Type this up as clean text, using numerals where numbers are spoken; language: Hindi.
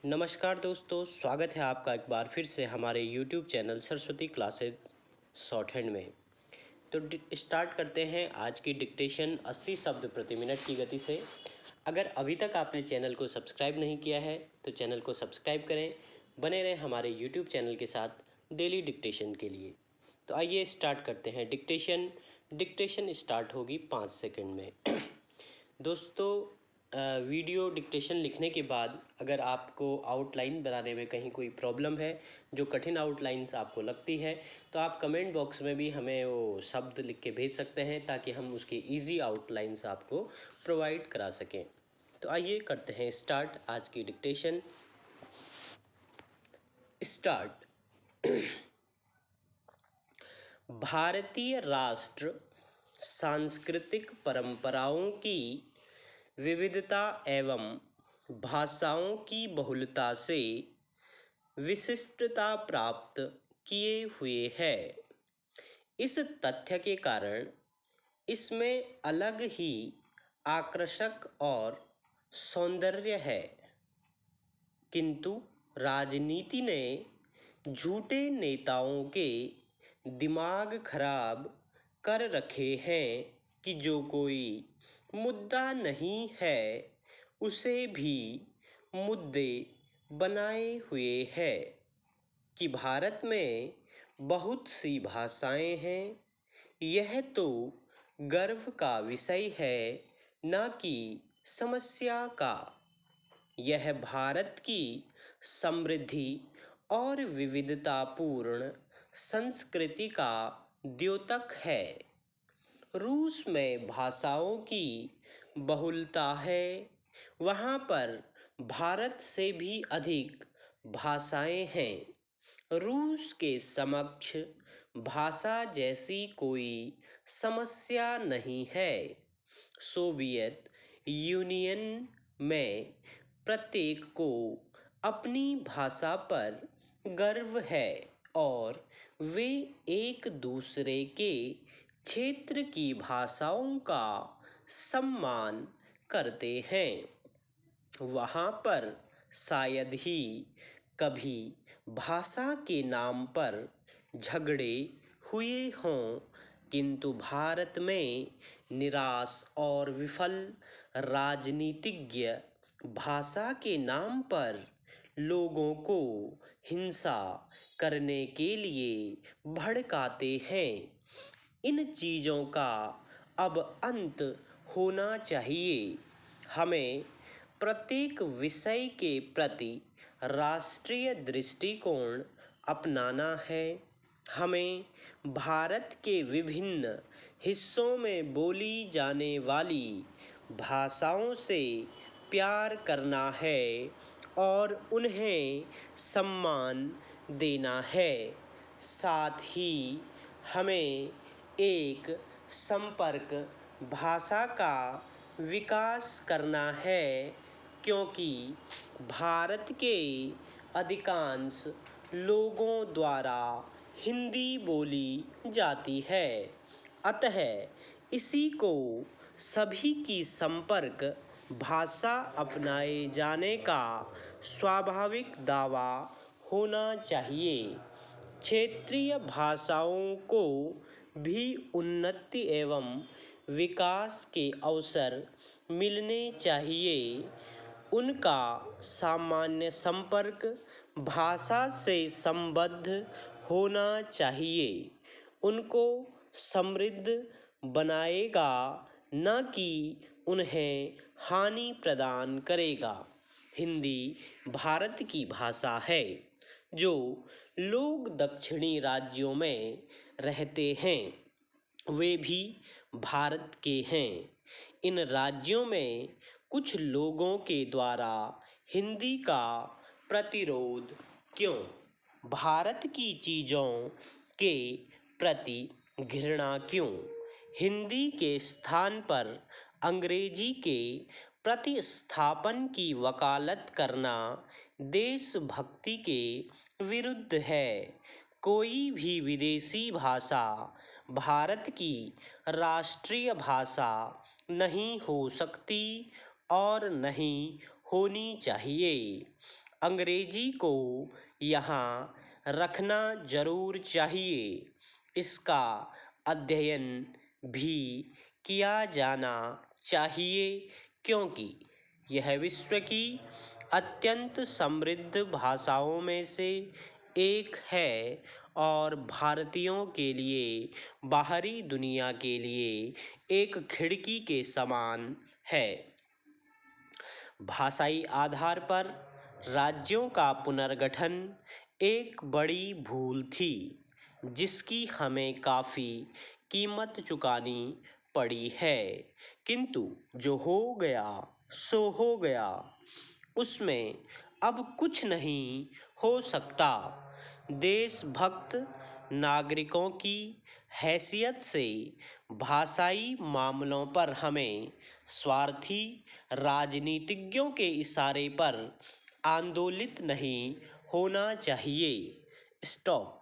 नमस्कार दोस्तों, स्वागत है आपका एक बार फिर से हमारे YouTube channel Saraswati classes short hand में। तो स्टार्ट करते हैं आज की डिक्टेशन 80 शब्द प्रति मिनट की गति से। अगर अभी तक आपने चैनल को सब्सक्राइब नहीं किया है तो चैनल को सब्सक्राइब करें, बने रहें हमारे YouTube चैनल के साथ डेली डिक्टेशन के लिए। तो आइए स्टार्ट करते हैं डिक्टेशन स्टार्ट होगी 5 सेकंड में। दोस्तों, वीडियो डिक्टेशन लिखने के बाद अगर आपको आउटलाइन बनाने में कहीं कोई प्रॉब्लम है, जो कठिन आउटलाइंस आपको लगती है, तो आप कमेंट बॉक्स में भी हमें वो शब्द लिख के भेज सकते हैं ताकि हम उसके इजी आउटलाइंस आपको प्रोवाइड करा सकें। तो आइए करते हैं स्टार्ट आज की डिक्टेशन। स्टार्ट। भारतीय राष्ट्र सांस्कृतिक परंपराओं की विविधता एवं भाषाओं की बहुलता से विशिष्टता प्राप्त किए हुए है। इस तथ्य के कारण इसमें अलग ही आकर्षक और सौंदर्य है, किंतु राजनीति ने झूठे नेताओं के दिमाग खराब कर रखे हैं कि जो कोई मुद्दा नहीं है उसे भी मुद्दे बनाए हुए है कि भारत में बहुत सी भाषाएं हैं। यह तो गर्व का विषय है, न कि समस्या का। यह भारत की समृद्धि और विविधतापूर्ण संस्कृति का द्योतक है। रूस में भाषाओं की बहुलता है, वहाँ पर भारत से भी अधिक भाषाएं हैं। रूस के समक्ष भाषा जैसी कोई समस्या नहीं है। सोवियत यूनियन में प्रत्येक को अपनी भाषा पर गर्व है और वे एक दूसरे के क्षेत्र की भाषाओं का सम्मान करते हैं। वहाँ पर शायद ही कभी भाषा के नाम पर झगड़े हुए हों, किंतु भारत में निराश और विफल राजनीतिज्ञ भाषा के नाम पर लोगों को हिंसा करने के लिए भड़काते हैं। इन चीज़ों का अब अंत होना चाहिए। हमें प्रत्येक विषय के प्रति राष्ट्रीय दृष्टिकोण अपनाना है। हमें भारत के विभिन्न हिस्सों में बोली जाने वाली भाषाओं से प्यार करना है और उन्हें सम्मान देना है। साथ ही हमें एक संपर्क भाषा का विकास करना है, क्योंकि भारत के अधिकांश लोगों द्वारा हिंदी बोली जाती है। अतः इसी को सभी की संपर्क भाषा अपनाए जाने का स्वाभाविक दावा होना चाहिए। क्षेत्रीय भाषाओं को भी उन्नति एवं विकास के अवसर मिलने चाहिए। उनका सामान्य संपर्क भाषा से संबद्ध होना चाहिए। उनको समृद्ध बनाएगा, न कि उन्हें हानि प्रदान करेगा। हिंदी भारत की भाषा है। जो लोग दक्षिणी राज्यों में रहते हैं वे भी भारत के हैं। इन राज्यों में कुछ लोगों के द्वारा हिंदी का प्रतिरोध क्यों? भारत की चीज़ों के प्रति घृणा क्यों? हिंदी के स्थान पर अंग्रेजी के प्रतिस्थापन की वकालत करना देशभक्ति के विरुद्ध है। कोई भी विदेशी भाषा भारत की राष्ट्रीय भाषा नहीं हो सकती और नहीं होनी चाहिए। अंग्रेजी को यहाँ रखना जरूर चाहिए। इसका अध्ययन भी किया जाना चाहिए क्योंकि यह विश्व की अत्यंत समृद्ध भाषाओं में से एक है और भारतीयों के लिए बाहरी दुनिया के लिए एक खिड़की के समान है। भाषाई आधार पर राज्यों का पुनर्गठन एक बड़ी भूल थी जिसकी हमें काफ़ी कीमत चुकानी पड़ी है, किंतु जो हो गया सो हो गया, उसमें अब कुछ नहीं हो सकता। देशभक्त नागरिकों की हैसियत से भाषाई मामलों पर हमें स्वार्थी राजनीतिज्ञों के इशारे पर आंदोलित नहीं होना चाहिए। स्टॉप।